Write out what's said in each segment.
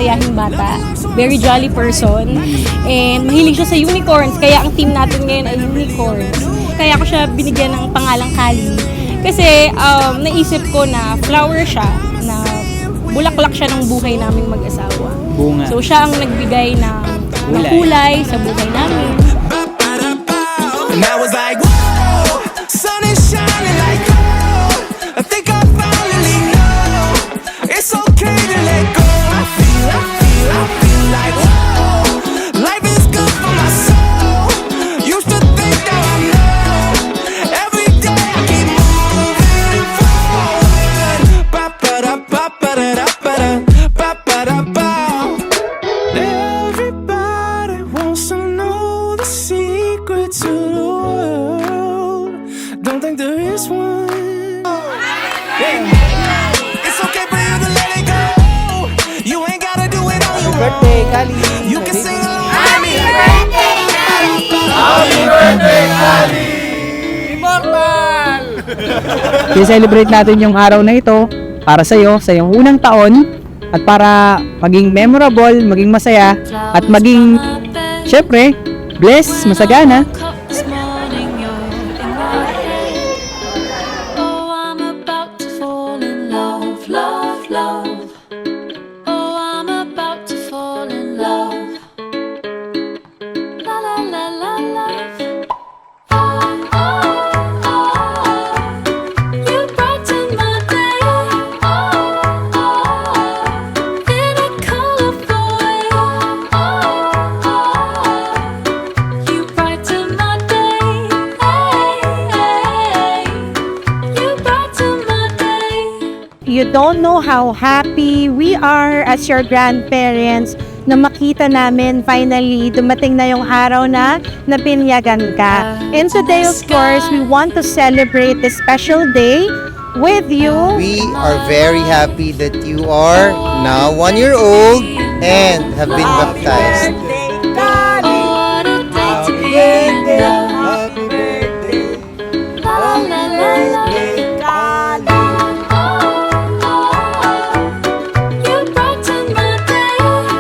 masayahing bata. Very jolly person. And mahilig siya sa unicorns. Kaya ang team natin ngayon ay unicorns. Kaya ko siya binigyan ng pangalang Kali. Kasi naisip ko na flower siya, na bulaklak siya ng buhay naming mag-asawa. Bunga. So siya ang nagbigay ng kulay sa buhay namin. And I was like, whoa, sun is shining like gold. I think I finally know it's okay to let go. I feel like, whoa, life is good for my soul. Used to think that I know. Every day I keep moving forward. Ba-ba-da-ba-ba-da-da-ba-da. Everybody wants to know the secret to the world. Don't think there is one. Yeah. It's okay for you to let it go. You ain't gotta do it on your Birthday, Kali! You can sing along. Happy birthday, Kali! Happy birthday, Kali! Immortal! I-celebrate natin yung araw na ito para sa'yo, sa iyong unang taon, at para maging memorable, maging masaya, at maging, syempre, bless, masagana. This morning you're in my head. Oh, I'm about to fall in love, love, love. Oh, I'm about to fall in love. La la la la love. Oh, oh, oh. You brighten my day. Oh, oh. In a colorful way. Oh, oh. You brighten my day. Hey, you brighten my day. You don't know how happy we are as your grandparents na makita namin finally dumating na yung araw na napinyagan ka. And today, of course, we want to celebrate this special day with you. We are very happy that you are now 1 year old and have been baptized. Oh, what a day to be in love. Happy birthday! La la la la. You brighten my day. Oh,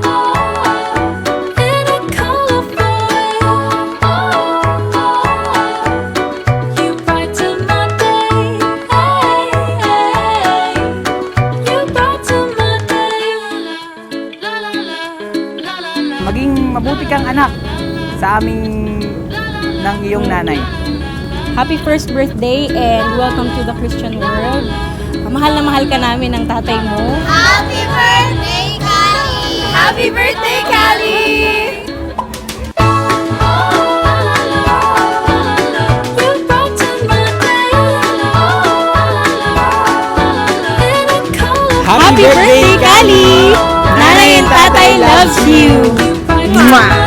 oh. In a colorful way. Oh, oh. You brighten my day. Hey, you brighten my day. La la la la la la. Maging mabuti kang anak sa aming ng iyong nanay. Happy first birthday and welcome to the Christian world. Mahal na mahal ka namin ng tatay mo. Happy birthday, Kali! Happy birthday, Kali! You brighten my day. In a colorful Happy birthday, Kali! Nanay and tatay loves you! Mwah!